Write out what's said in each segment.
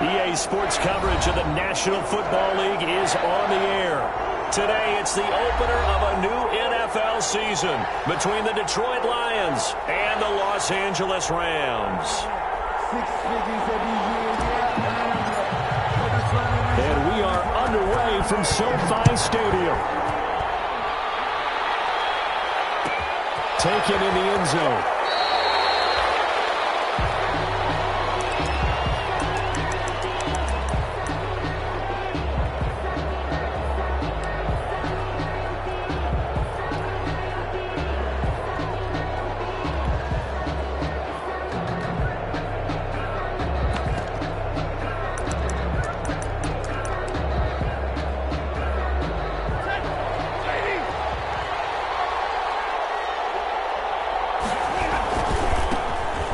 EA Sports coverage of the National Football League is on the air. Today, it's the opener of a new NFL season between the Detroit Lions and the Los Angeles Rams. And we are underway from SoFi Stadium. Taken in the end zone.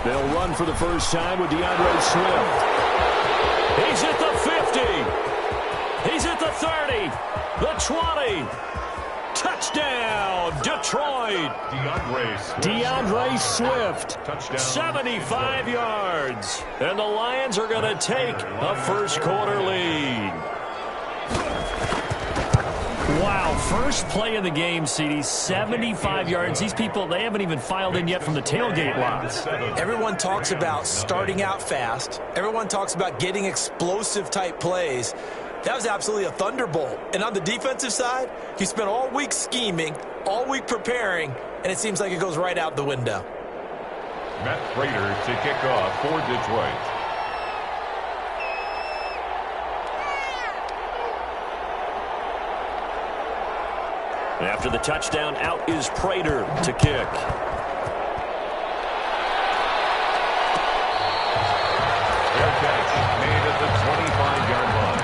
They'll run for the first time with DeAndre Swift. He's at the 50. He's at the 30. The 20. Touchdown, Detroit. DeAndre Swift. Touchdown. 75 yards. And the Lions are going to take a first-quarter lead. Wow, first play of the game, CD, 75 yards. These people, they haven't even filed in yet from the tailgate lots. Everyone talks about starting out fast. Everyone talks about getting explosive-type plays. That was absolutely a thunderbolt. And on the defensive side, you spent all week scheming, all week preparing, and it seems like it goes right out the window. Matt Prater to kick off for Detroit. After the touchdown, out is Prater to kick. Fair catch made at the 25-yard line.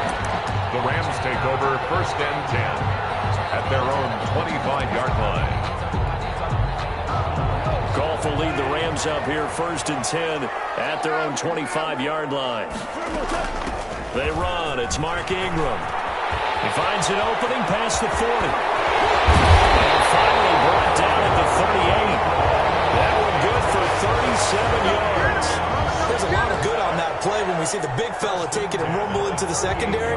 The Rams take over first and 10 at their own 25-yard line. Goff will lead the Rams up here first and 10 at their own 25-yard line. They run. It's Mark Ingram. He finds an opening past the 40. And finally brought down at the 38. That one good for 37 yards. There's a lot of good on that play when we see the big fella take it and rumble into the secondary.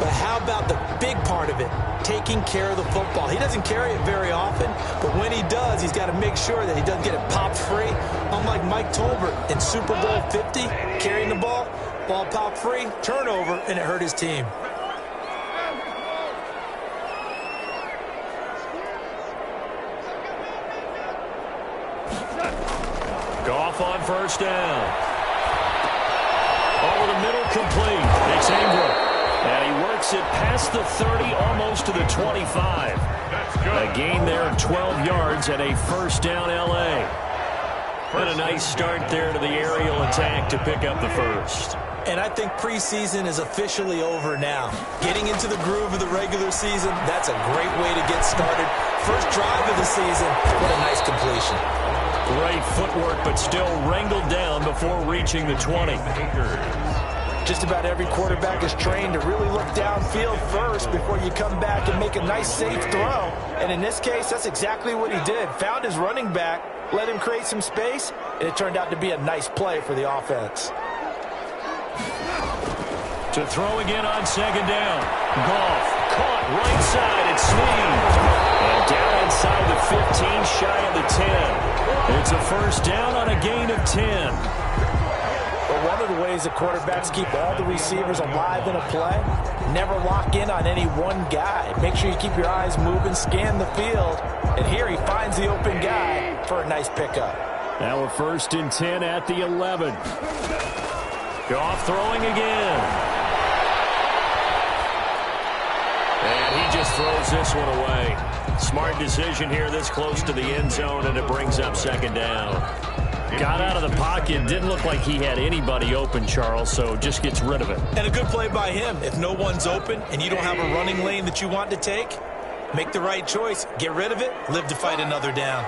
But how about the big part of it, taking care of the football? He doesn't carry it very often, but when he does, he's got to make sure that he doesn't get it popped free. Unlike Mike Tolbert in Super Bowl 50, carrying the ball popped free, turnover, and it hurt his team. Goff on first down. Over the middle, complete. It's Ingram. And he works it past the 30, almost to the 25. A gain there of 12 yards and a first down L.A. And a nice start there to the aerial attack to pick up the first. And I think preseason is officially over now. Getting into the groove of the regular season, that's a great way to get started. First drive of the season, what a nice completion. Great footwork, but still wrangled down before reaching the 20. Just about every quarterback is trained to really look downfield first before you come back and make a nice, safe throw. And in this case, that's exactly what he did. Found his running back, let him create some space, and it turned out to be a nice play for the offense. To throw again on second down. Goff caught right side. It's Snead. And down inside the 15, shy of the 10. It's a first down on a gain of 10. But one of the ways the quarterbacks keep all the receivers alive in a play, never lock in on any one guy. Make sure you keep your eyes moving, scan the field. And here he finds the open guy for a nice pickup. Now we're first and 10 at the 11. Goff throwing again. And he just throws this one away. Smart decision here this close to the end zone, and it brings up second down. Got out of the pocket. Didn't look like he had anybody open, Charles, so just gets rid of it. And a good play by him. If no one's open and you don't have a running lane that you want to take, make the right choice. Get rid of it. Live to fight another down.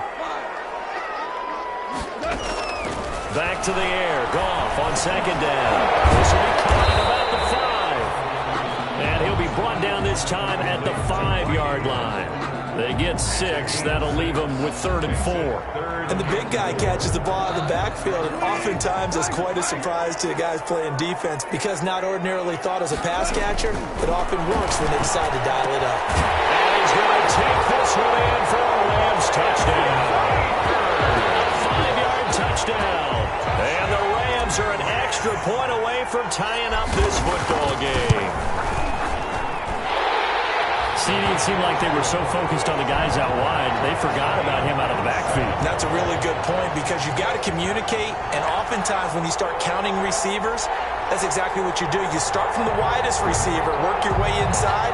Back to the air. Goff on second down. This will be caught at about the 5. And he'll be brought down this time at the 5-yard line. They get 6. That'll leave them with 3rd and 4. And the big guy catches the ball in the backfield, and oftentimes it's quite a surprise to the guys playing defense because not ordinarily thought as a pass catcher, it often works when they decide to dial it up. And he's going to take this one in for a Rams touchdown. 5-yard touchdown. And the Rams are an extra point away from tying up this football game. It seemed like they were so focused on the guys out wide, they forgot about him out of the backfield. That's a really good point because you've got to communicate, and oftentimes when you start counting receivers, that's exactly what you do. You start from the widest receiver, work your way inside.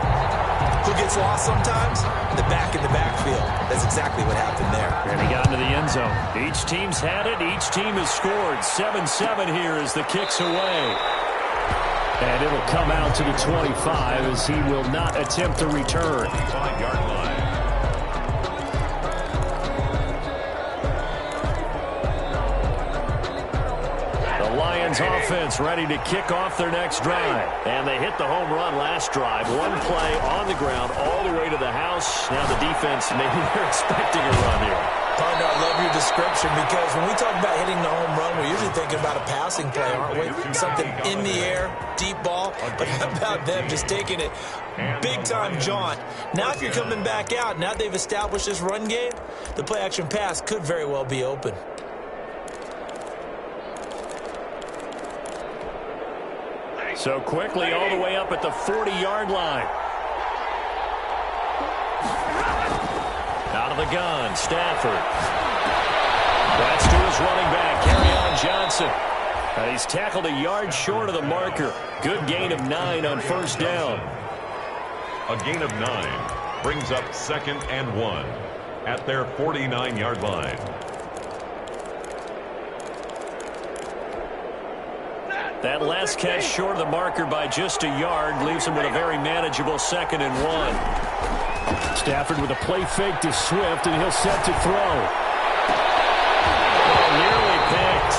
Who gets lost sometimes? The back in the backfield. That's exactly what happened there. And he got into the end zone. Each team's had it. Each team has scored. 7-7 here as the kick's away. And it'll come out to the 25 as he will not attempt to return. 25-yard line. The Lions offense ready to kick off their next drive. And they hit the home run last drive. One play on the ground all the way to the house. Now the defense, maybe they're expecting a run here. Partner, I love your description because when we talk about hitting the home run, we're usually thinking about a passing play, aren't we? Something in the air, deep ball. But how about them just taking it big-time jaunt? Now if you're coming back out, now they've established this run game, the play-action pass could very well be open. So quickly all the way up at the 40-yard line. Out of the gun, Stafford. That's to his running back, Kerryon Johnson. And he's tackled a yard short of the marker. Good gain of 9 on first down. A gain of 9 brings up 2nd and 1 at their 49-yard line. That last catch short of the marker by just a yard leaves him with a very manageable 2nd and 1. Stafford with a play fake to Swift, and he'll set to throw. Oh, nearly picked.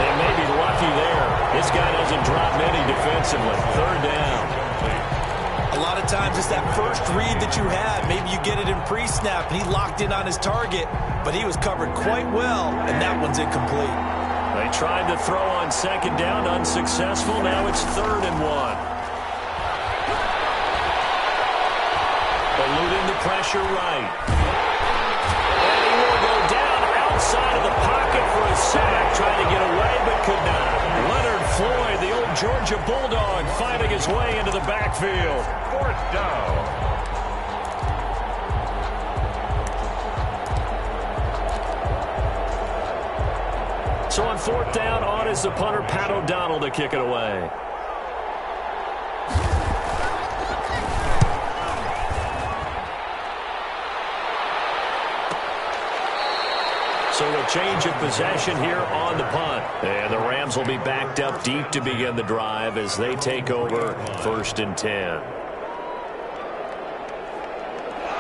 They may be lucky there. This guy doesn't drop many defensively. 3rd down. A lot of times it's that first read that you have. Maybe you get it in pre-snap, and he locked in on his target, but he was covered quite well, and that one's incomplete. They tried to throw on 2nd down, unsuccessful. Now it's 3rd and 1. Eluding the pressure right. And he will go down outside of the pocket for a sack. Tried to get away, but could not. Leonard Floyd, the old Georgia Bulldog, finding his way into the backfield. 4th down. So on 4th down, on is the punter, Pat O'Donnell, to kick it away. So a change of possession here on the punt. And the Rams will be backed up deep to begin the drive as they take over 1st and 10.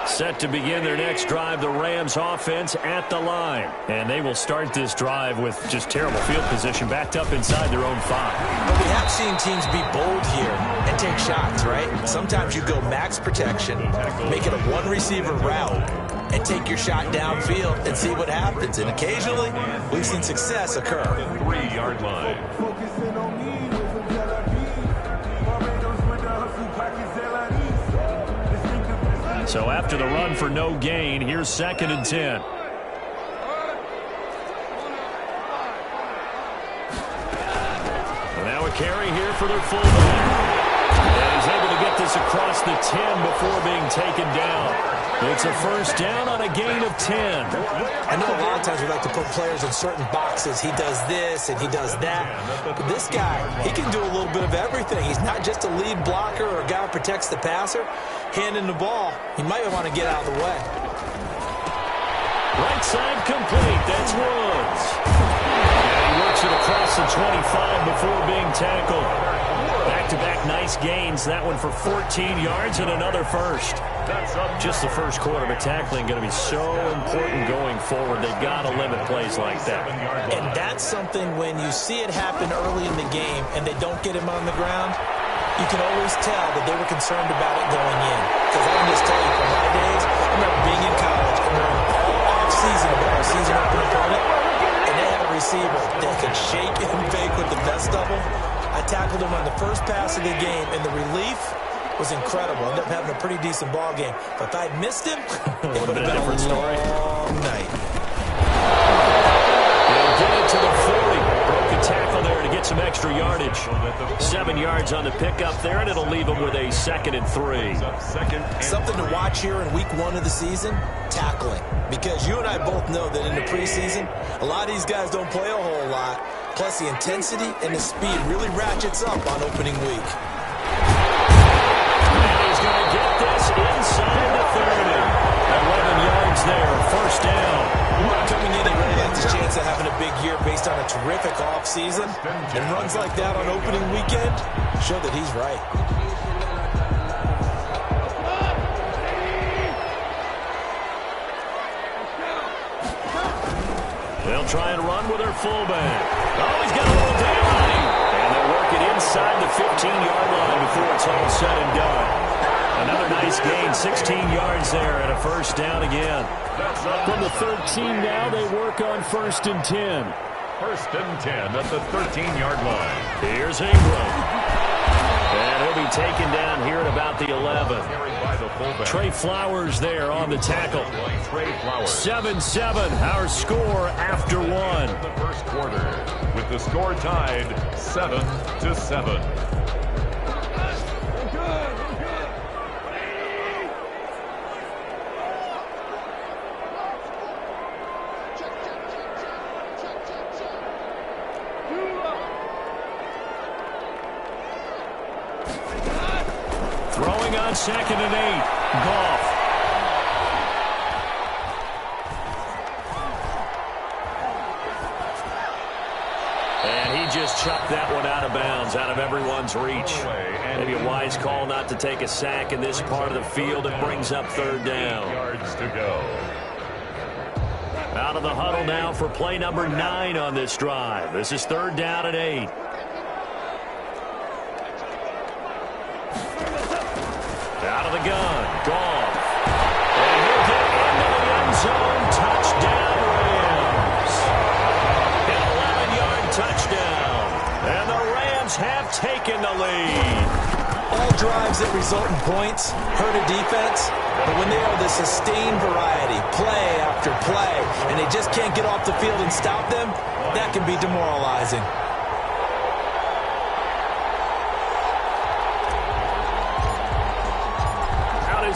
Set to begin their next drive, the Rams offense at the line. And they will start this drive with just terrible field position, backed up inside their own 5. But we have seen teams be bold here and take shots, right? Sometimes you go max protection, make it a one-receiver route, and take your shot downfield and see what happens. And occasionally, we've seen success occur. 3-yard line. So after the run for no gain, here's 2nd and 10. And now a carry here for their fullback. And he's able to get this across the 10 before being taken down. It's a 1st down on a gain of 10. I know a lot of times we like to put players in certain boxes. He does this and he does that. But this guy, he can do a little bit of everything. He's not just a lead blocker or a guy who protects the passer. Handing the ball, he might want to get out of the way. Right side complete. That's Woods. And he works it across the 25 before being tackled. Back-to-back nice gains. That one for 14 yards and another first. Just the first quarter, but tackling going to be so important going forward. They've got to limit plays like that. And that's something when you see it happen early in the game and they don't get him on the ground, you can always tell that they were concerned about it going in. Because I can just tell you, from my days, I remember being in college and learning all off-season about our season-opening opponent, and they had a receiver that could shake and bake with the best of them. I tackled him on the first pass of the game, and the relief was incredible. Ended up having a pretty decent ball game. But if I had missed him, it would have been a different story. Long night. They'll get it to the 40. Broke a tackle there to get some extra yardage. 7 yards on the pickup there, and it'll leave them with a 2nd and 3. Something to watch here in week 1 of the season, tackling. Because you and I both know that in the preseason, a lot of these guys don't play a whole lot. Plus, the intensity and the speed really ratchets up on opening week. He's going to get this inside the 30. 11 yards there, 1st down. Coming in, he really likes his chance of having a big year based on a terrific offseason. And runs like that on opening weekend show that he's right. They'll try and run with their fullback. Oh, he's got a little down on him. And they'll work it inside the 15-yard line before it's all said and done. Another nice gain, 16 yards there and a 1st down again. From the 13 now, they work on 1st and 10. 1st and 10 at the 13-yard line. Here's Ingram. And he'll be taken down here at about the 11. Trey Flowers there on the tackle. 7-7, our score after 1. The first quarter, with the score tied 7-7. Throwing on 2nd and 8. Goff. And he just chucked that one out of bounds, out of everyone's reach. Maybe a wise call not to take a sack in this part of the field. It brings up 3rd down. Yards to go. Out of the huddle now for play number 9 on this drive. This is 3rd down and 8. Out of the gun, Goff. And he'll get into the end zone. Touchdown, Rams. An 11-yard touchdown. And the Rams have taken the lead. All drives that result in points hurt a defense, but when they are the sustained variety, play after play, and they just can't get off the field and stop them, that can be demoralizing.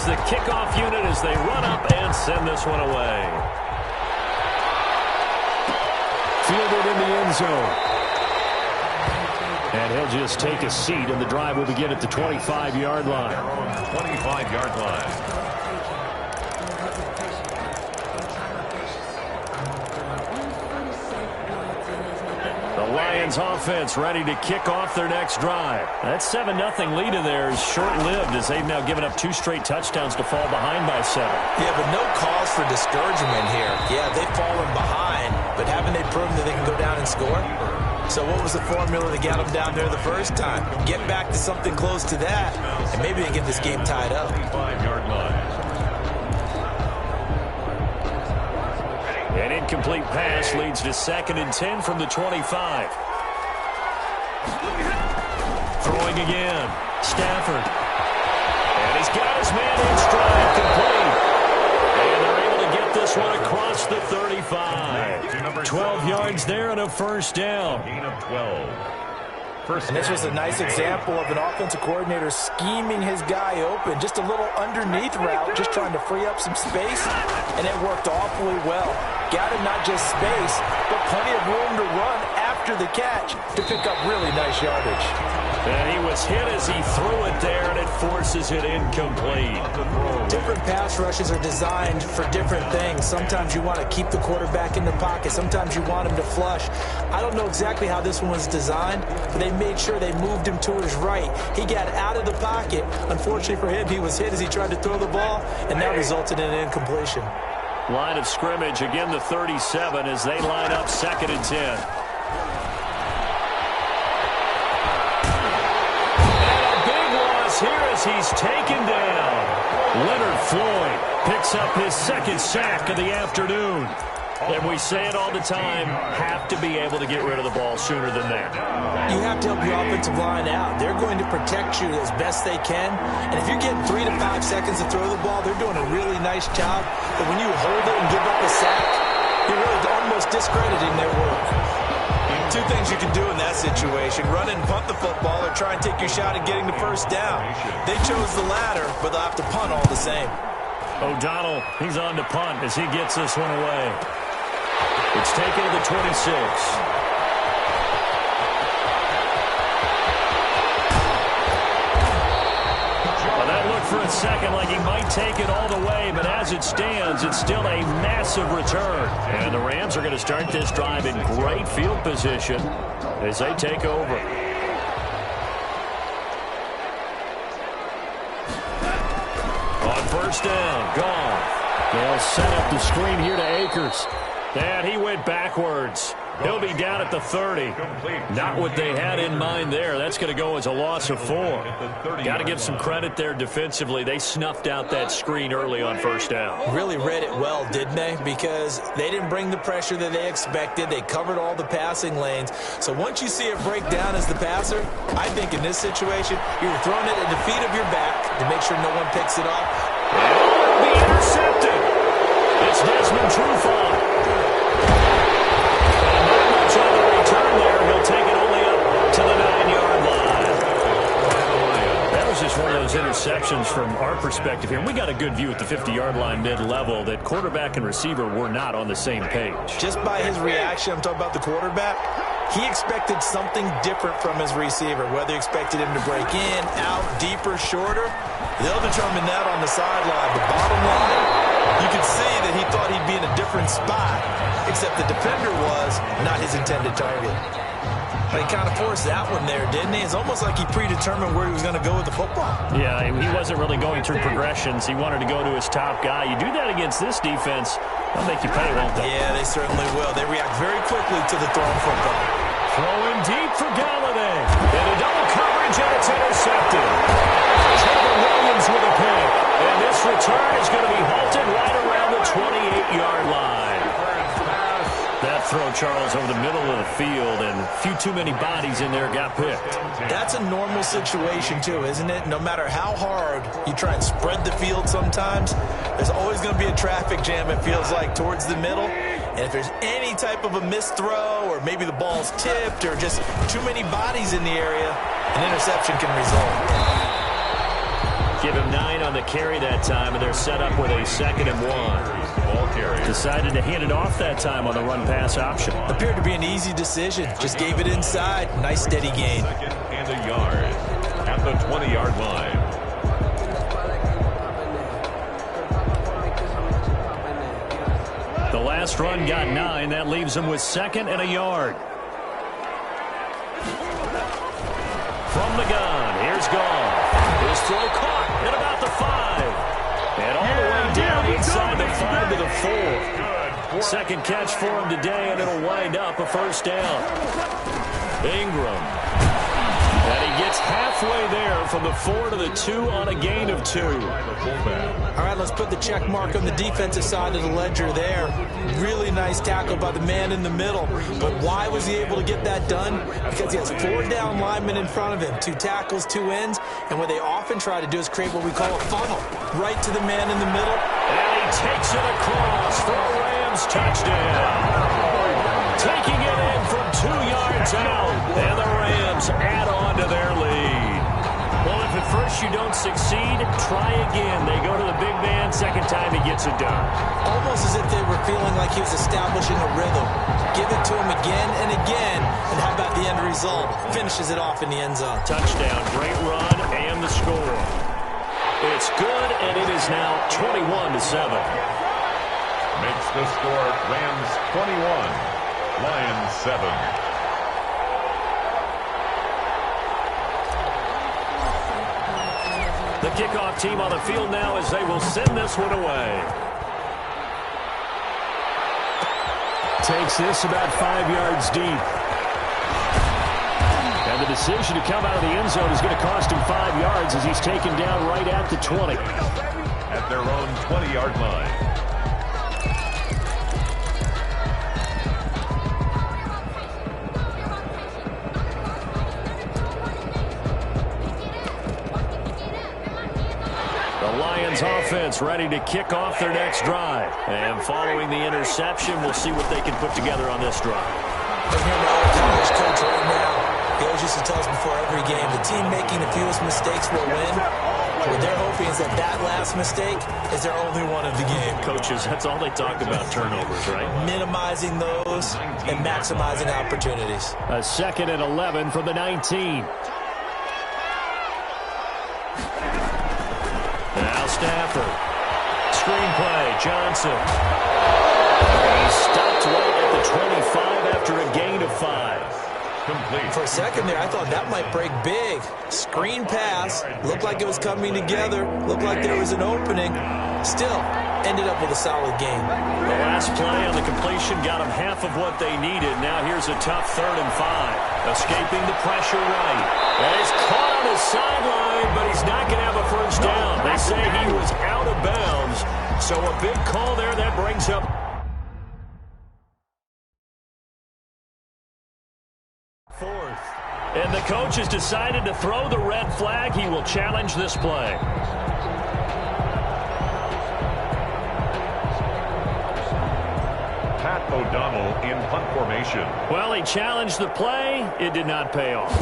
The kickoff unit as they run up and send this one away. Fielded in the end zone. And he'll just take a seat, and the drive will begin at the 25-yard line. 25-yard line. Lions offense ready to kick off their next drive. That 7-0 lead in there is short-lived as they've now given up 2 straight touchdowns to fall behind by 7. Yeah, but no cause for discouragement here. Yeah, they've fallen behind, but haven't they proven that they can go down and score? So what was the formula that got them down there the first time? Get back to something close to that, and maybe they get this game tied up. 5-yard line. An incomplete pass leads to 2nd and 10 from the 25. Throwing again. Stafford. And he's got his man in stride, complete. And they're able to get this one across the 35. 12 yards there and a 1st down. Gain of 12. And this was a nice example of an offensive coordinator scheming his guy open. Just a little underneath route, just trying to free up some space, and it worked awfully well. Got him not just space, but plenty of room to run after the catch to pick up really nice yardage. And he was hit as he threw it there, and it forces it incomplete. Different pass rushes are designed for different things. Sometimes you want to keep the quarterback in the pocket. Sometimes you want him to flush. I don't know exactly how this one was designed, but they made sure they moved him to his right. He got out of the pocket. Unfortunately for him, he was hit as he tried to throw the ball, and that resulted in an incompletion. Line of scrimmage, again the 37 as they line up 2nd and 10. as he's taken down. Leonard Floyd picks up his second sack of the afternoon. And we say it all the time, have to be able to get rid of the ball sooner than that. You have to help your offensive line out. They're going to protect you as best they can. And if you're getting 3 to 5 seconds to throw the ball, they're doing a really nice job. But when you hold it and give up a sack, you're really almost discrediting their work. Two things you can do in that situation: run and punt the football, or try and take your shot at getting the first down. They chose the latter, but they'll have to punt all the same. O'Donnell, he's on to punt as he gets this one away. It's taken to the 26. Well, that looked for a second like he might take it all the way, but as it stands, it's still a massive return. And the Rams are going to start this drive in great field position as they take over. On first down, gone. They'll set up the screen here to Akers. And he went backwards. He'll be down at the 30. Not what they had in mind there. That's going to go as a loss of 4. Got to give some credit there defensively. They snuffed out that screen early on first down. Really read it well, didn't they? Because they didn't bring the pressure that they expected. They covered all the passing lanes. So once you see it break down as the passer, I think in this situation, you're throwing it at the feet of your back to make sure no one picks it off. Oh, be intercepted. It's Desmond Trufant. On the return there, he'll take it only up to the 9-yard line. That was just one of those interceptions from our perspective here. And we got a good view at the 50-yard line mid-level that quarterback and receiver were not on the same page. Just by his reaction, I'm talking about the quarterback, he expected something different from his receiver. Whether he expected him to break in, out, deeper, shorter, they'll determine that on the sideline. The bottom line, you could see that he thought he'd be in a different spot, except the defender was not his intended target. But he kind of forced that one there, didn't he? It's almost like he predetermined where he was going to go with the football. Yeah, he wasn't really going through progressions. He wanted to go to his top guy. You do that against this defense, they'll make you pay, won't they? Yeah, they certainly will. They react very quickly to the thrown football. Throwing deep for Galladay. And a double coverage, and it's intercepted. Trevor Williams with a pick. And this return is going to be halted right around the 28-yard line. That throw, Charles, over the middle of the field, and a few too many bodies in there got picked. That's a normal situation, too, isn't it? No matter how hard you try and spread the field sometimes, there's always going to be a traffic jam, it feels like, towards the middle. And if there's any type of a missed throw, or maybe the ball's tipped, or just too many bodies in the area, an interception can result. Give him 9 on the carry that time, and they're set up with a 2nd and 1. Ball carrier decided to hand it off that time on the run-pass option. Appeared to be an easy decision. Just gave it inside. Nice steady gain. 2nd and a yard at the 20-yard line. The last run got 9. That leaves him with 2nd and a yard. From the gun, here's Goff. His throw caught at about the 5. And all the way down inside the 5 to the 4. Second catch for him today, and it'll wind up a first down. Ingram. And he gets halfway there from the 4 to the 2 on a gain of 2. All right, let's put the check mark on the defensive side of the ledger there. Really nice tackle by the man in the middle. But why was he able to get that done? Because he has 4 down linemen in front of him, 2 tackles, 2 ends. And what they often try to do is create what we call a funnel, right to the man in the middle. And he takes it across for a Rams touchdown. Taking it in from 2 yards out. And the Rams add on to their lead. Well, if at first you don't succeed, try again. They go to the big man. Second time he gets it done. Almost as if they were feeling like he was establishing a rhythm. Give it to him again and again. And how about the end result? Finishes it off in the end zone. Touchdown, great run, and the score. It's good, and it is now 21-7. Makes the score Rams 21, Lions 7. The kickoff team on the field now as they will send this one away. Takes this about 5 yards deep. And the decision to come out of the end zone is going to cost him 5 yards as he's taken down right at the 20. At their own 20-yard line. The Lions offense ready to kick off their next drive. And following the interception, we'll see what they can put together on this drive. I'm hearing my old college coach right now. He always used to tell us before every game, the team making the fewest mistakes will win. What they're hoping is that that last mistake is their only one of the game. Coaches, that's all they talk about, turnovers, right? Minimizing those and maximizing opportunities. A 2nd and 11 from the 19. Now Stafford. Screenplay, Johnson. He's stopped right at the 25 after a gain of 5. Complete. For a second there, I thought that might break big. Screen pass. Looked like it was coming together. Looked like there was an opening. Still, ended up with a solid game. The last play on the completion got them half of what they needed. Now here's a tough 3rd and 5. Escaping the pressure right. And he's caught on his sideline, but he's not going to have a first down. They say he was out of bounds. So a big call there that brings up 4th. And the coach has decided to throw the red flag. He will challenge this play. Pat O'Donnell in punt formation. Well, he challenged the play. It did not pay off.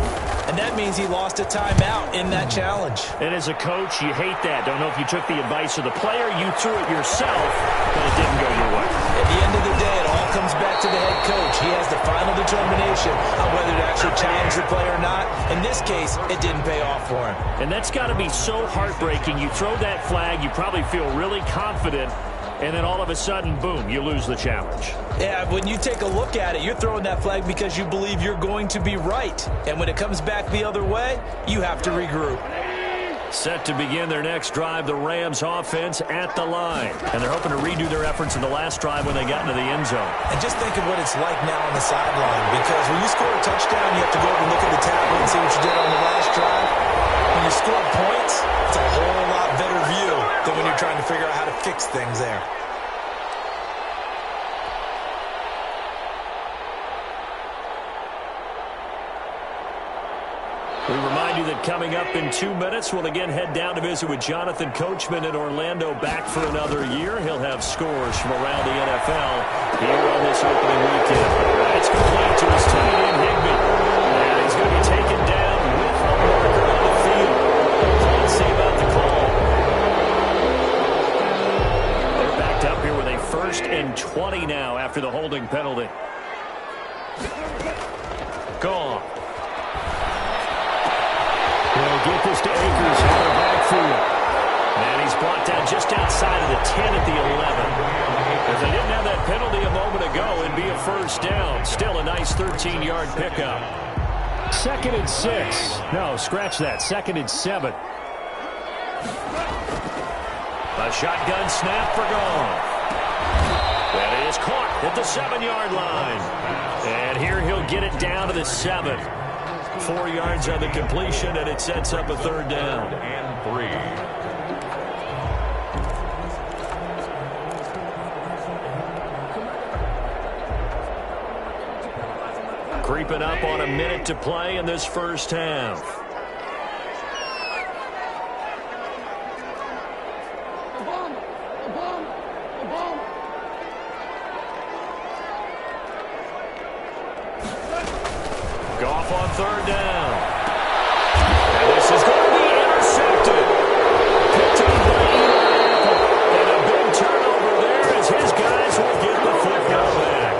And that means he lost a timeout in that challenge. And as a coach, you hate that. Don't know if you took the advice of the player. You threw it yourself, but it didn't go your way. At the end of the day, it all comes back to the head coach. He has the final determination on whether to actually challenge the play or not. In this case, it didn't pay off for him. And that's got to be so heartbreaking. You throw that flag, you probably feel really confident, and then all of a sudden, boom, you lose the challenge. Yeah, when you take a look at it, you're throwing that flag because you believe you're going to be right. And when it comes back the other way, you have to regroup. Set to begin their next drive, the Rams offense at the line. And they're hoping to redo their efforts in the last drive when they got into the end zone. And just think of what it's like now on the sideline. Because when you score a touchdown, you have to go over and look at the tablet and see what you did on the last drive. When you score points, it's a whole lot better view than when you're trying to figure out how to fix things there. We remind you that coming up in 2 minutes, we'll again head down to visit with Jonathan Coachman in Orlando, back for another year. He'll have scores from around the NFL here on this opening weekend. It's complete to his tight end, Higbee. And he's going to be taken down with a marker on the field. Let's see about the call. They're backed up here with a 1st and 20 now after the holding penalty. Gone. They'll get this to Akers out of backfield. And he's brought down just outside of the 10 at the 11. If they didn't have that penalty a moment ago, it'd be a first down. Still a nice 13-yard pickup. 2nd and 6. No, scratch that. 2nd and 7. A shotgun snap for Goff. That is caught at the 7-yard line. And here he'll get it down to the 7. 4 yards on the completion, and it sets up a 3rd down. And 3. Creeping up on a minute to play in this first half. Goff on 3rd down. And this is going to be intercepted. Picked up by Eli Apple. And a big turnover there as his guys will get the football back.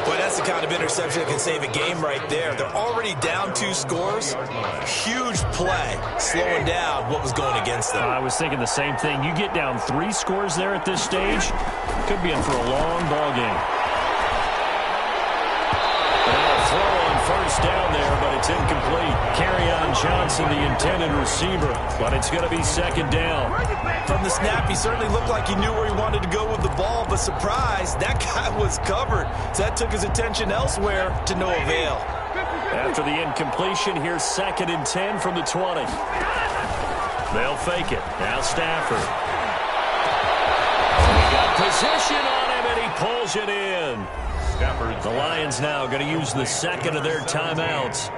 Boy, that's the kind of interception that can save a game right there. They're already down 2 scores. Huge play, slowing down what was going against them. I was thinking the same thing. You get down 3 scores there at this stage, could be in for a long ball game. Throw on 1st down there, but it's incomplete. Kerryon Johnson, the intended receiver, but it's going to be 2nd down. From the snap, he certainly looked like he knew where he wanted to go with the ball, but surprise, that guy was covered. So that took his attention elsewhere to no avail. After the incompletion, here's 2nd and 10 from the 20. They'll fake it. Now Stafford. He got position on him, and he pulls it in. The Lions now going to use the second of their timeouts,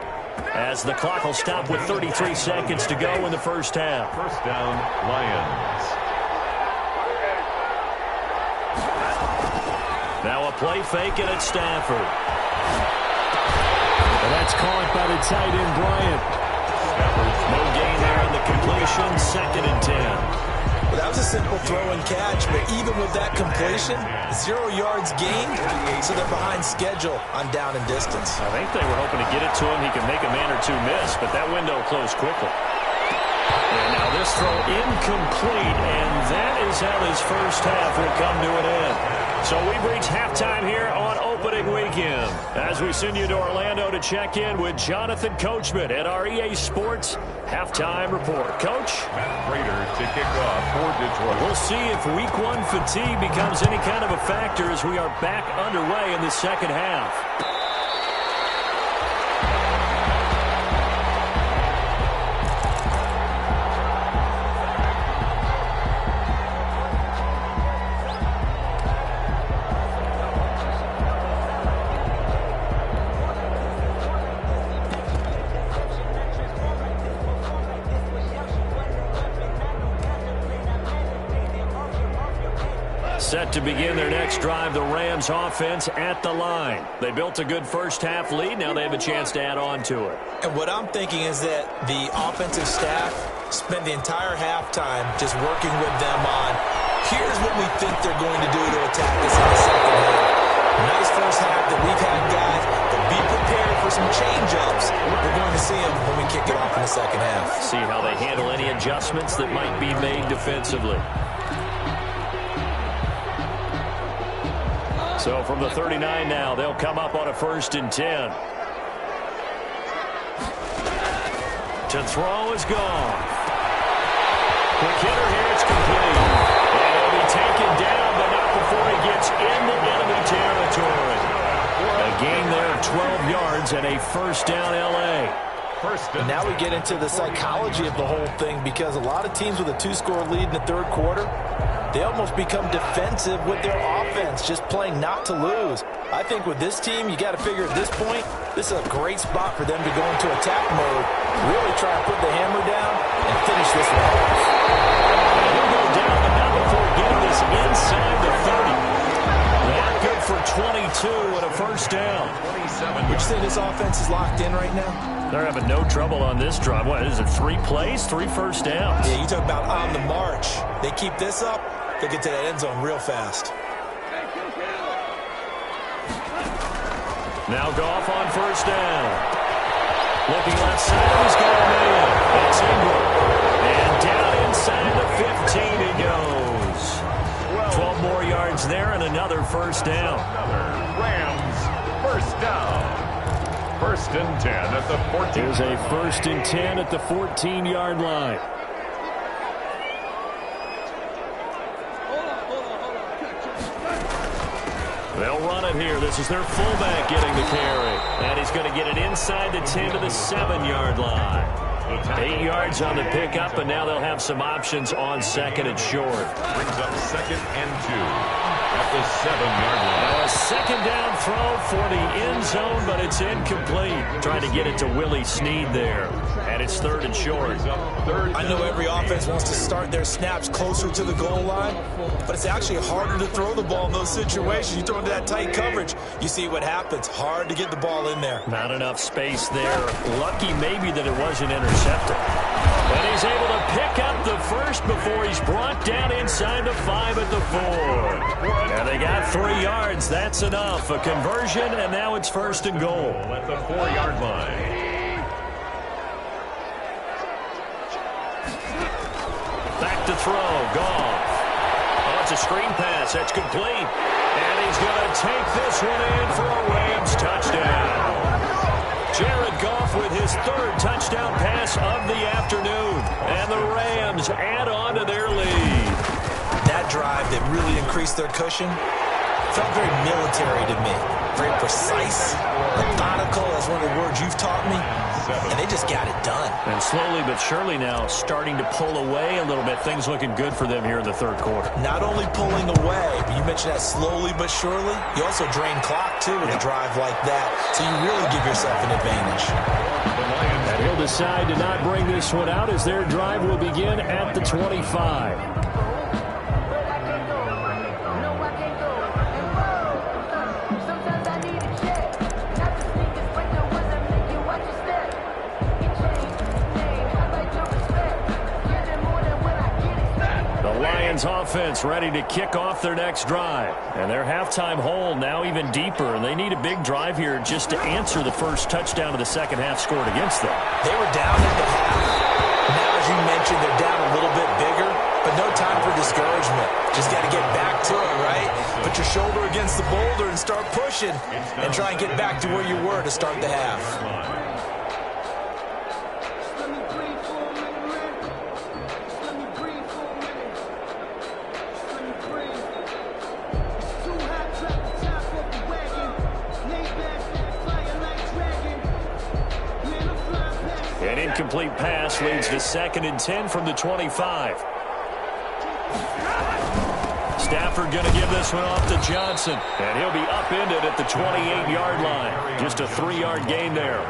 as the clock will stop with 33 seconds to go in the first half. First down, Lions. Now a play fake, and it's Stafford. And that's caught by the tight end, Bryant. No gain there on the completion, 2nd and 10. Well, that was a simple throw and catch, but even with that completion, 0 yards gained, so they're behind schedule on down and distance. I think they were hoping to get it to him. He can make a man or two miss, but that window closed quickly. And now this throw incomplete, and that is how this first half will come to an end. So we've reached halftime here on opening weekend, as we send you to Orlando to check in with Jonathan Coachman at our EA Sports Halftime Report. Coach? Matt Prater to kick off for Detroit. We'll see if Week 1 fatigue becomes any kind of a factor as we are back underway in the second half. Set to begin their next drive, the Rams offense at the line. They built a good first half lead. Now they have a chance to add on to it. And what I'm thinking is that the offensive staff spent the entire halftime just working with them on, here's what we think they're going to do to attack us in the second half. Nice first half that we've had, guys, but be prepared for some change-ups. We're going to see them when we kick it off in the second half. See how they handle any adjustments that might be made defensively. So from the 39 now, they'll come up on a 1st and 10. To throw is gone. Quick hitter here, it's complete. And he'll be taken down, but not before he gets into enemy territory. A gain there of 12 yards and a first down L.A. And now we get into the psychology of the whole thing, because a lot of teams with a 2-score lead in the third quarter, they almost become defensive with their offense, just playing not to lose. I think with this team, you got to figure at this point, this is a great spot for them to go into attack mode, really try to put the hammer down and finish this one off. He'll go down, but not before getting this inside the 30. That good for 22 and a first down. Would you say this offense is locked in right now? They're having no trouble on this drive. What is it, 3 plays, 3 first downs? Yeah, you talk about on the march. They keep this up, they'll get to that end zone real fast. Now Goff on first down. Looking left side, he's going in. It's Ingram. And down inside the 15 he goes. 12 more yards there and another first down. Rams, first down. 1st and 10 at the 14. There's a 1st and 10 at the 14-yard line. They'll run it here. This is their fullback getting the carry. And he's going to get it inside the 10 to the 7-yard line. 8 yards on the pickup, and now they'll have some options on 2nd and short. Brings up 2nd and 2 at the 7-yard line. Now a 2nd down throw for the end zone, but it's incomplete. Trying to get it to Willie Snead there. And it's 3rd and short. I know every offense wants to start their snaps closer to the goal line, but it's actually harder to throw the ball in those situations. You throw into that tight coverage, you see what happens. Hard to get the ball in there. Not enough space there. Lucky maybe that it wasn't intercepted. But he's able to pick up the first before he's brought down inside the 5 at the 4. And they got 3 yards. That's enough. A conversion, and now it's 1st and goal. At the 4-yard line. Back to throw. Goff. Oh, it's a screen pass. That's complete. And he's going to take this one in for a Rams touchdown. Jared Goff with his 3rd touchdown pass of the afternoon. And the Rams add on to their lead. That drive that really increased their cushion, Felt very military to me. Very precise, methodical, that's one of the words you've taught me. And they just got it done. And slowly but surely now starting to pull away a little bit. Things looking good for them here in the third quarter. Not only pulling away, but you mentioned that slowly but surely. You also drain clock, too, with a drive like that. So you really give yourself an advantage. And he'll decide to not bring this one out as their drive will begin at the 25. Offense ready to kick off their next drive. And their halftime hole now even deeper, and they need a big drive here just to answer the first touchdown of the second half scored against them. They were down at the half. Now, as you mentioned, they're down a little bit bigger, but no time for discouragement. Just got to get back to it, right? Put your shoulder against the boulder and start pushing and try and get back to where you were to start the half. An incomplete pass leads to 2nd and 10 from the 25. Stafford going to give this one off to Johnson. And he'll be upended at the 28-yard line. Just a 3-yard gain there.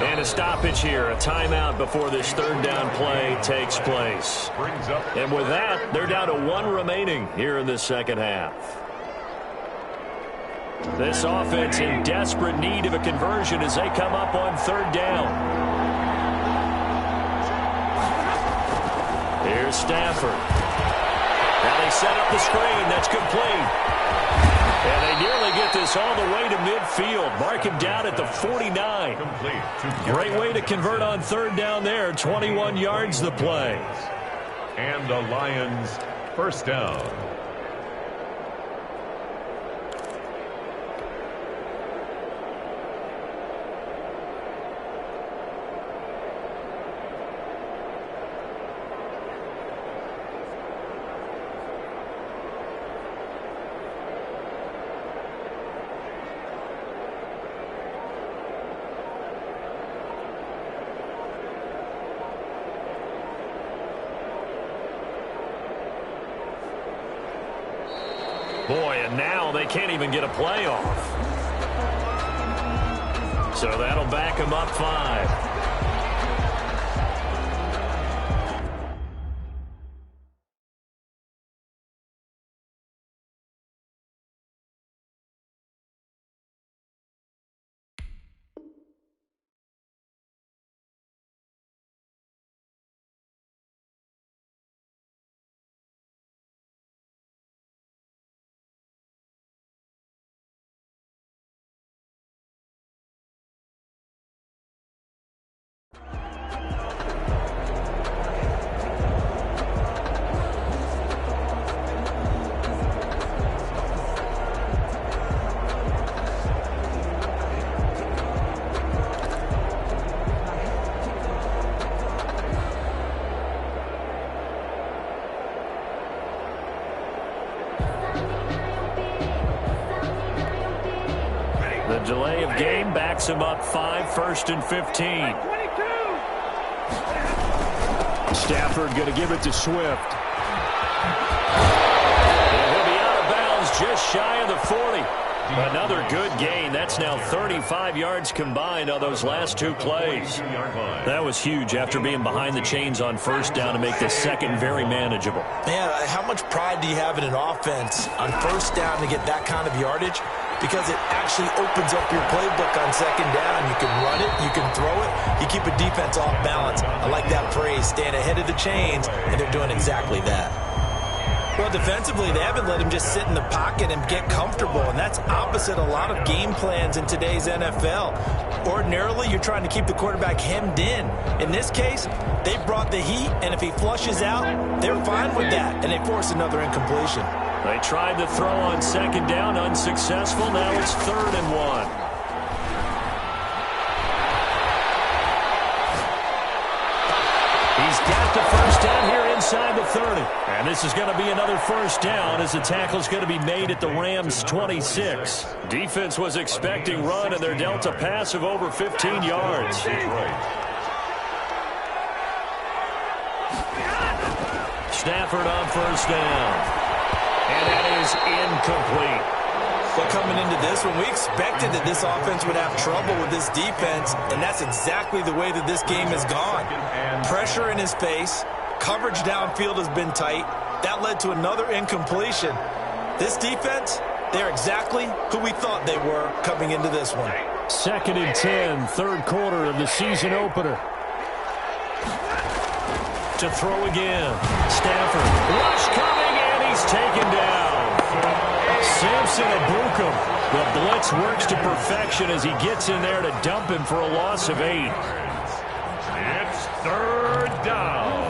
And a stoppage here, a timeout before this third down play takes place. And with that, they're down to 1 remaining here in the second half. This offense in desperate need of a conversion as they come up on third down. Here's Stafford. Now they set up the screen. That's complete. And they nearly get this all the way to midfield. Mark him down at the 49. Great way to convert on third down there. 21 yards the play. And the Lions first down. Boy, and now they can't even get a play off. So that'll back them up 5. The delay of game backs him up 5, 1st and 15. Stafford going to give it to Swift. And he'll be out of bounds just shy of the 40. Another good gain. That's now 35 yards combined on those last 2 plays. That was huge after being behind the chains on first down to make the second very manageable. Man, how much pride do you have in an offense on first down to get that kind of yardage? Because it actually opens up your playbook on second down. You can run it, you can throw it, you keep a defense off balance. I like that phrase, staying ahead of the chains, and they're doing exactly that. Well, defensively, they haven't let him just sit in the pocket and get comfortable, and that's opposite a lot of game plans in today's NFL. Ordinarily, you're trying to keep the quarterback hemmed in. In this case, they brought the heat, and if he flushes out, they're fine with that, and they force another incompletion. They tried to throw on second down, unsuccessful. Now it's 3rd and 1. He's got the first down here inside inside the 30. And this is going to be another first down as the tackle's going to be made at the Rams' 26. Defense was expecting run, and they're dealt a pass of over 15 yards. Stafford on first down. And that is incomplete. But coming into this one, we expected that this offense would have trouble with this defense, and that's exactly the way that this game has gone. Pressure in his face, coverage downfield has been tight. That led to another incompletion. This defense, they're exactly who we thought they were coming into this one. 2nd and 10, third quarter of the season opener. To throw again. Stafford. Rush coming, and he's taken down. Samson Abukum. The blitz works to perfection as he gets in there to dump him for a loss of 8. It's 3rd down.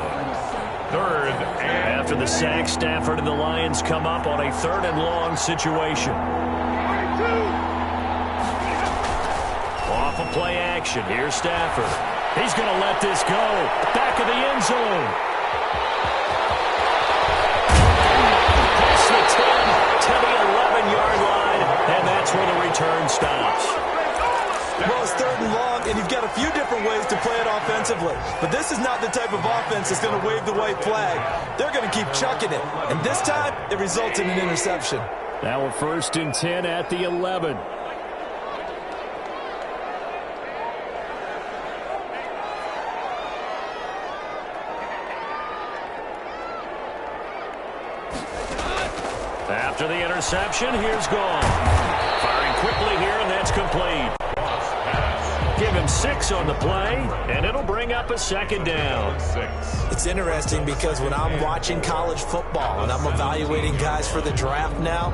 3rd and... After the sack, Stafford and the Lions come up on a 3rd and long situation. Off of play action. Here's Stafford. He's going to let this go. Back of the end zone. Past the 10 to the 11-yard line, and that's where the return stops. Well, it's 3rd and long, and you've got a few different ways to play it offensively. But this is not the type of offense that's going to wave the white flag. They're going to keep chucking it. And this time, it results in an interception. Now a 1st and 10 at the 11. After the interception, here's Gone. Firing quickly here, and that's complete. Give him 6 on the play, and it'll bring up a 2nd down. It's interesting because when I'm watching college football and I'm evaluating guys for the draft now,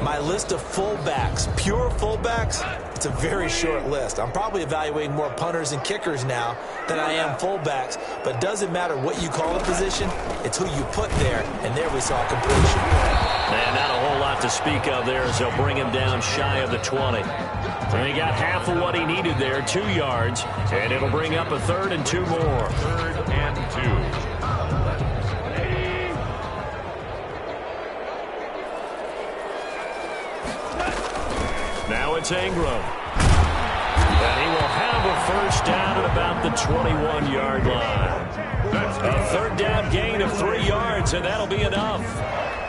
my list of fullbacks, pure fullbacks, it's a very short list. I'm probably evaluating more punters and kickers now than I am fullbacks, but it doesn't matter what you call a position, it's who you put there, and there we saw completion. Man, not a whole lot to speak of there as they'll bring him down shy of the 20. And he got half of what he needed there, 2 yards, and it'll bring up a 3rd and 2 more. 3rd and 2. Now it's Ingram. And he will have a first down at about the 21-yard line. A 3rd down gain of 3 yards, and that'll be enough.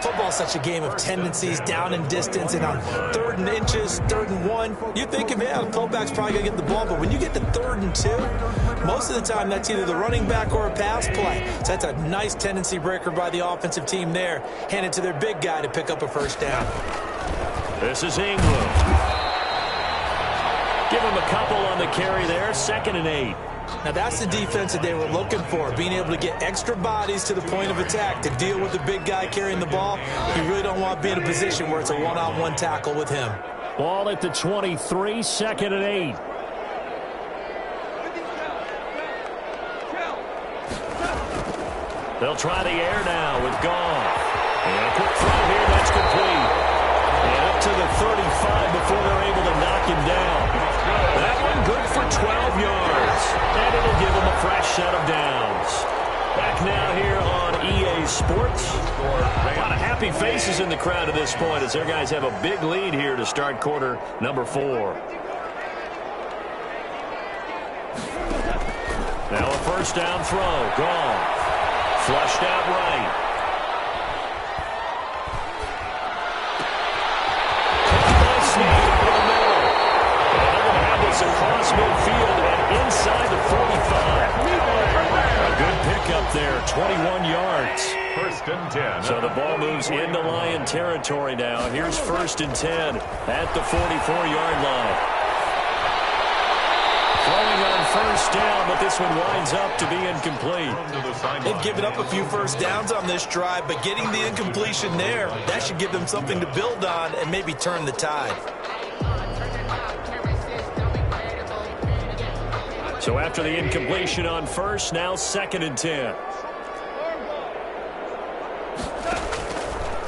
Football's such a game of tendencies, down and distance, and on 3rd and inches, 3rd and 1, you're thinking, man, the fullback's probably going to get the ball. But when you get to 3rd and 2, most of the time that's either the running back or a pass play. So that's a nice tendency breaker by the offensive team there. Hand it to their big guy to pick up a first down. This is Ingram. Give him a couple on the carry there, 2nd and 8. Now, that's the defense that they were looking for, being able to get extra bodies to the point of attack to deal with the big guy carrying the ball. You really don't want to be in a position where it's a one-on-one tackle with him. Ball at the 23, 2nd and 8. They'll try the air now with Goff. And a quick throw here, that's complete. And up to the 35 before they're able to knock him down. That one good for 12 yards. And it'll give them a fresh set of downs. Back now here on EA Sports. A lot of happy faces in the crowd at this point as their guys have a big lead here to start quarter number 4. Now a first down throw. Gone. Flushed out right. Across midfield and inside the 45. A good pickup there, 21 yards. 1st and 10. So the ball moves into Lion territory now. Here's 1st and 10 at the 44-yard line. Throwing on first down, but this one winds up to be incomplete. They've given up a few first downs on this drive, but getting the incompletion there, that should give them something to build on and maybe turn the tide. So after the incompletion on first, now 2nd and 10.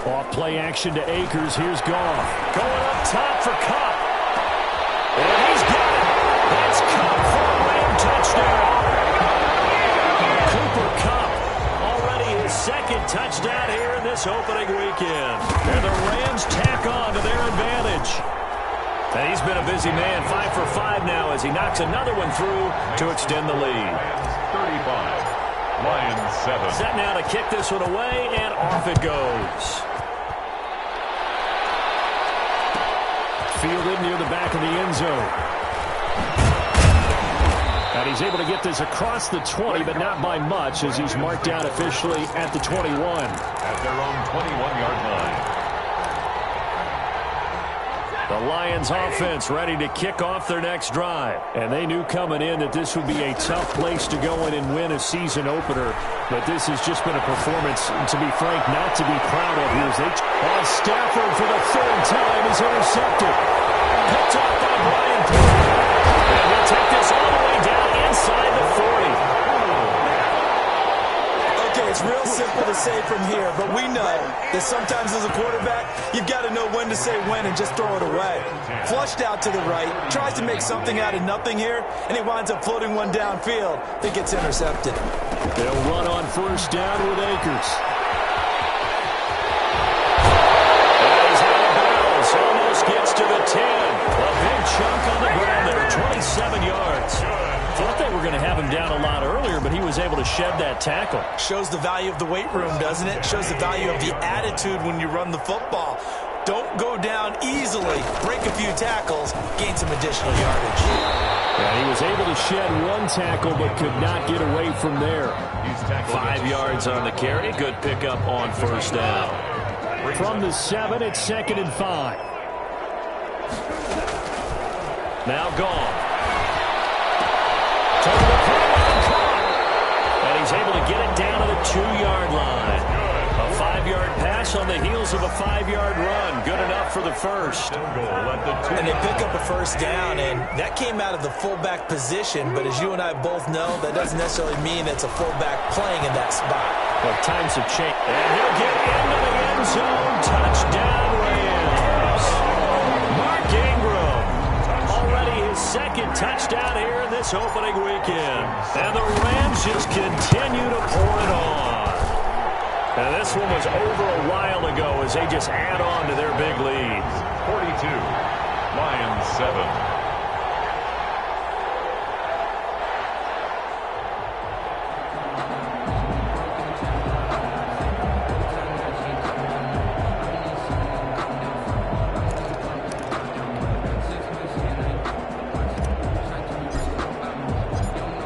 Off play action to Akers. Here's Goff. Going up top for Kupp. And he's got it. That's Kupp for a Ram touchdown. Cooper Kupp, already his this opening weekend. And the Rams tack on to their advantage. And he's been a busy man, 5 for 5 now as he knocks another one through to extend the lead. Rams 35, Lions 7. Set now to kick this one away, and off it goes. Fielded near the back of the end zone. And he's able to get this across the 20, but not by much as he's marked down officially at the 21. At their own 21-yard line. The Lions offense ready to kick off their next drive. And they knew coming in that this would be a tough place to go in and win a season opener. But this has just been a performance, to be frank, not to be proud of here. As they Stafford for the third time is intercepted. Picked off by Brian Purdy. And he'll take this all the way down inside the 40. Okay, it's real simple to say from here, but we know that sometimes as a quarterback, you've got to know when to say when and just throw it away. Flushed out to the right, tries to make something out of nothing here, and he winds up floating one downfield that gets intercepted. They'll run on first down with Akers. Almost gets to the 10. A big chunk on the ground there, 27 yards. Thought they were going to have him down a lot earlier, but he was able to shed that tackle. Shows the value of the weight room, doesn't it? Shows the value of the attitude when you run the football. Don't go down easily. Break a few tackles, gain some additional yardage. Yeah, he was able to shed one tackle, but could not get away from there. 5 yards on the carry. Good pickup on first down. From the 7, it's 2nd and 5. Now gone. And he's able to get it down to the 2-yard line. A 5-yard pass on the heels of a 5-yard run. Good enough for the first. And they pick up a first down, and that came out of the fullback position. But as you and I both know, that doesn't necessarily mean it's a fullback playing in that spot. Well, times have changed. And he'll get into the end zone. Touchdown, Rams. Mark Ingram. Already his second touchdown here in this opening weekend. And the Rams just continue to pour it on. And this one was over a while ago as they just add on to their big lead. 42, Lions 7.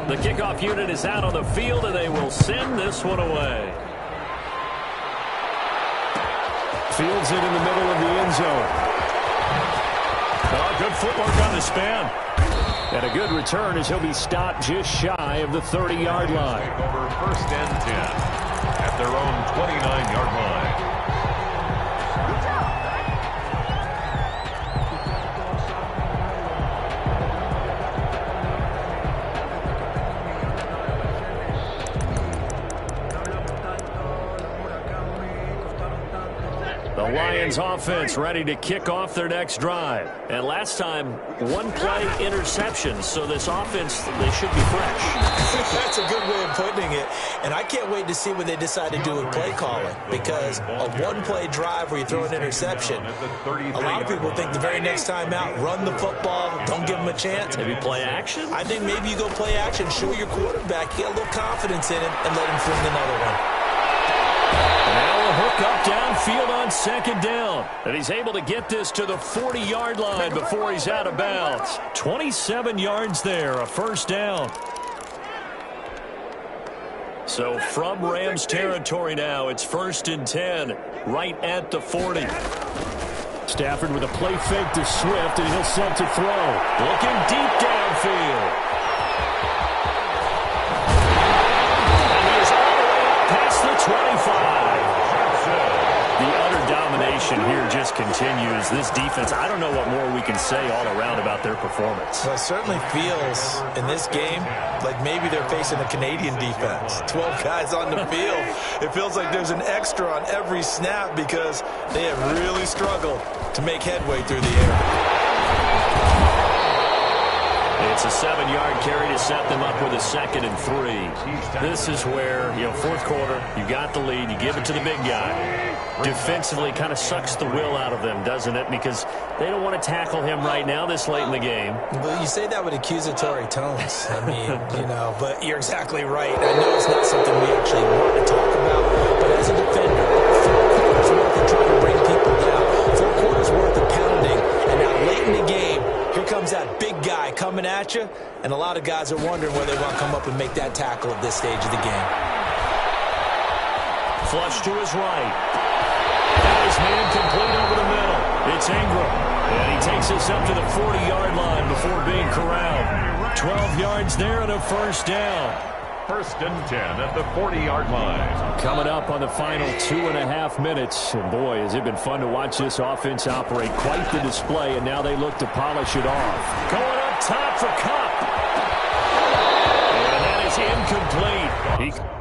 The kickoff unit is out on the field, and they will send this one away. Fields it in the middle of the end zone. Oh, good footwork on the span. And a good return as he'll be stopped just shy of the 30-yard line. Over 1st and 10 at their own 29-yard line. The Lions offense ready to kick off their next drive. And last time, one play interception. So this offense, they should be fresh. That's a good way of putting it. And I can't wait to see what they decide to do with play calling. Because a one-play drive where you throw an interception, a lot of people think the very next time out, run the football, don't give them a chance. Maybe play action? I think maybe you go play action, show your quarterback, get a little confidence in him, and let him fling another one. Now a hook up downfield on 2nd down. And he's able to get this to the 40-yard line before he's out of bounds. 27 yards there, a first down. So from Rams territory now, it's 1st and 10, right at the 40. Stafford with a play fake to Swift, and he'll set to throw. Looking deep downfield. And he is all the way up past the 25. The utter domination here just continues. This defense, I don't know what more we can say all around about their performance. Well, it certainly feels in this game like maybe they're facing a Canadian defense. 12 guys on the field. It feels like there's an extra on every snap because they have really struggled to make headway through the air. It's a 7-yard carry to set them up with a 2nd and 3. This is where, fourth quarter, you got the lead, you give it to the big guy. Defensively kind of sucks the will out of them, doesn't it? Because they don't want to tackle him right now this late in the game. But you say that with accusatory tones. I mean, but you're exactly right. I know it's not something we actually want to talk about, but as a defender, 4 quarters worth of trying to bring people down, 4 quarters worth of pounding, and now late in the game, here comes that big guy coming at you, and a lot of guys are wondering whether they want to come up and make that tackle at this stage of the game. Flush to his right. That is man complete over the middle. It's Ingram. And he takes us up to the 40-yard line before being corralled. 12 yards there and a first down. 1st and 10 at the 40-yard line. Coming up on the final 2.5 minutes. And boy, has it been fun to watch this offense operate. Quite the display, and now they look to polish it off. Going up top for Cup. And that is incomplete.